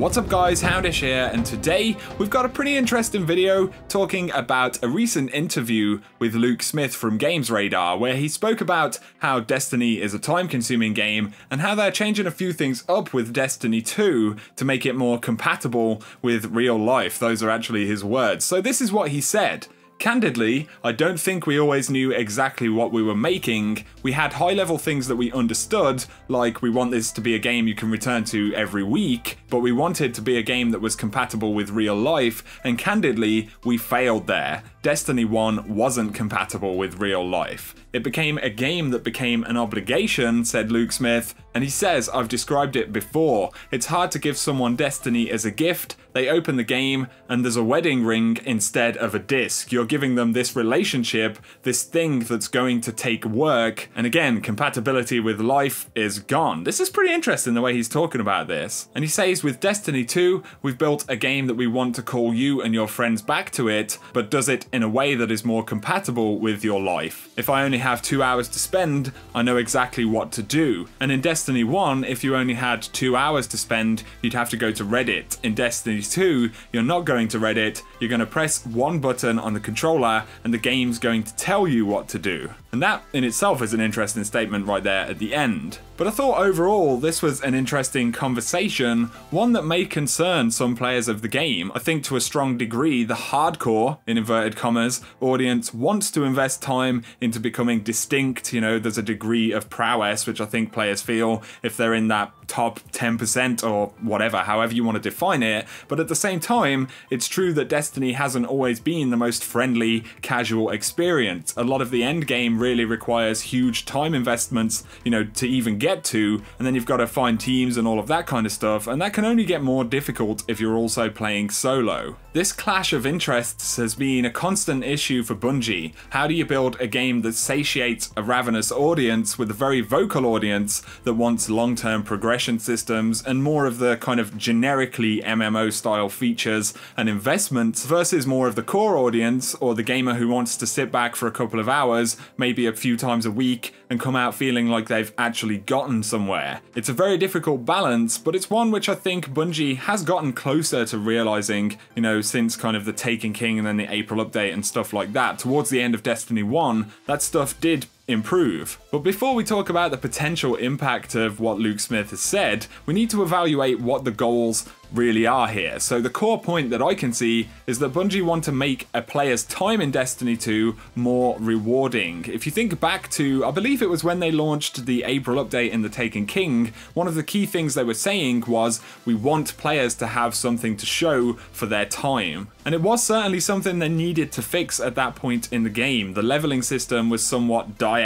What's up guys, Houndish here, and today we've got a pretty interesting video talking about a recent interview with Luke Smith from Games Radar, where he spoke about how Destiny is a time-consuming game and how they're changing a few things up with Destiny 2 to make it more compatible with real life. Those are actually his words. So this is what he said. Candidly, I don't think we always knew exactly what we were making. We had high-level things that we understood, like we want this to be a game you can return to every week, but we wanted to be a game that was compatible with real life, and candidly, we failed there. Destiny 1 wasn't compatible with real life. It became a game that became an obligation, said Luke Smith, and he says, I've described it before. It's hard to give someone Destiny as a gift. They open the game and there's a wedding ring instead of a disc. You're giving them this relationship, this thing that's going to take work, and again, compatibility with life is gone. This is pretty interesting the way he's talking about this. And he says, with Destiny 2, we've built a game that we want to call you and your friends back to it, but does it in a way that is more compatible with your life. If I only have 2 hours to spend, I know exactly what to do. And in Destiny 1, if you only had 2 hours to spend, you'd have to go to Reddit. In Destiny 2, you're not going to Reddit, you're going to press one button on the controller and the game's going to tell you what to do. And that in itself is an interesting statement right there at the end. But I thought overall this was an interesting conversation, one that may concern some players of the game. I think to a strong degree the hardcore, in inverted commas, audience wants to invest time into becoming distinct. You know, there's a degree of prowess which I think players feel if they're in that top 10% or whatever, however you want to define it. But at the same time, it's true that Destiny hasn't always been the most friendly, casual experience. A lot of the end game really requires huge time investments, you know, to even get to, and then you've got to find teams and all of that kind of stuff, and that can only get more difficult if you're also playing solo. This clash of interests has been a constant issue for Bungie. How do you build a game that satiates a ravenous audience with a very vocal audience that wants long-term progression systems and more of the kind of generically MMO style features and investments versus more of the core audience or the gamer who wants to sit back for a couple of hours, maybe a few times a week, and come out feeling like they've actually gotten somewhere? It's a very difficult balance, but it's one which I think Bungie has gotten closer to realizing, you know, since kind of the Taken King and then the April update and stuff like that. Towards the end of Destiny 1, that stuff did improve. But before we talk about the potential impact of what Luke Smith has said, we need to evaluate what the goals really are here. So the core point that I can see is that Bungie want to make a player's time in Destiny 2 more rewarding. If you think back to, I believe it was when they launched the April update in the Taken King, one of the key things they were saying was, we want players to have something to show for their time. And it was certainly something they needed to fix at that point in the game. The leveling system was somewhat dire,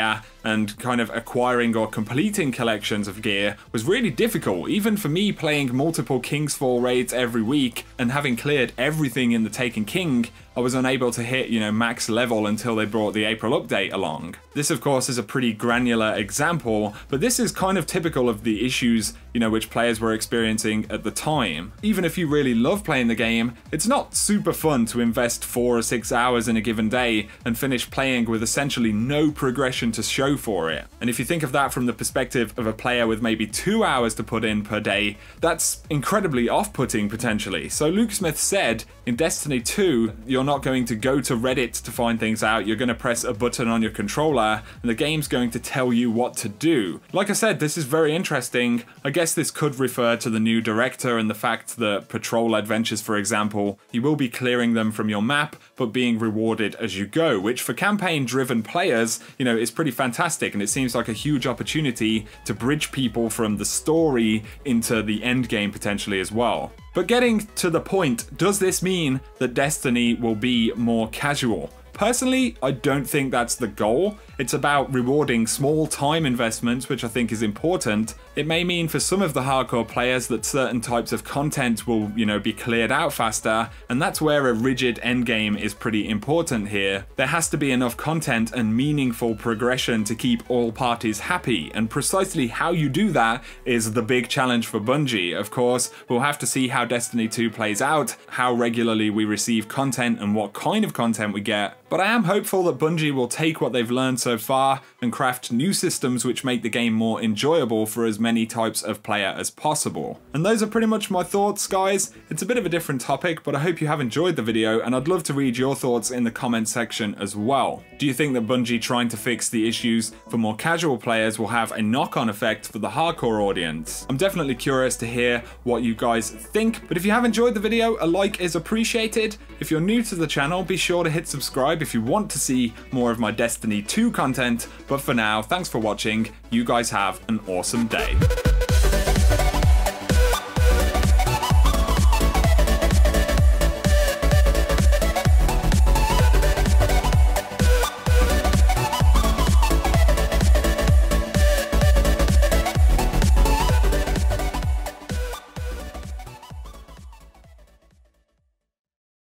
and kind of acquiring or completing collections of gear was really difficult. Even for me, playing multiple Kingsfall raids every week and having cleared everything in the Taken King, I was unable to hit, you know, max level until they brought the April update along. This of course is a pretty granular example, but this is kind of typical of the issues, you know, which players were experiencing at the time. Even if you really love playing the game, it's not super fun to invest 4 or 6 hours in a given day and finish playing with essentially no progression to show for it. And if you think of that from the perspective of a player with maybe 2 hours to put in per day, that's incredibly off-putting potentially. So Luke Smith said, in Destiny 2, you're not going to go to Reddit to find things out, you're going to press a button on your controller and the game's going to tell you what to do. Like I said, this is very interesting. I guess this could refer to the new director and the fact that patrol adventures, for example, you will be clearing them from your map but being rewarded as you go, which for campaign-driven players, you know, is pretty fantastic, and it seems like a huge opportunity to bridge people from the story into the end game potentially as well. But getting to the point, does this mean that Destiny will be more casual? Personally, I don't think that's the goal. It's about rewarding small time investments, which I think is important. It may mean for some of the hardcore players that certain types of content will, you know, be cleared out faster, and that's where a rigid endgame is pretty important here. There has to be enough content and meaningful progression to keep all parties happy, and precisely how you do that is the big challenge for Bungie. Of course, we'll have to see how Destiny 2 plays out, how regularly we receive content and what kind of content we get, but I am hopeful that Bungie will take what they've learned so far and craft new systems which make the game more enjoyable for as many types of player as possible. And those are pretty much my thoughts, guys. It's a bit of a different topic, but I hope you have enjoyed the video, and I'd love to read your thoughts in the comment section as well. Do you think that Bungie trying to fix the issues for more casual players will have a knock-on effect for the hardcore audience? I'm definitely curious to hear what you guys think, but if you have enjoyed the video, a like is appreciated. If you're new to the channel, be sure to hit subscribe if you want to see more of my Destiny 2 content, but for now, thanks for watching. You guys have an awesome day.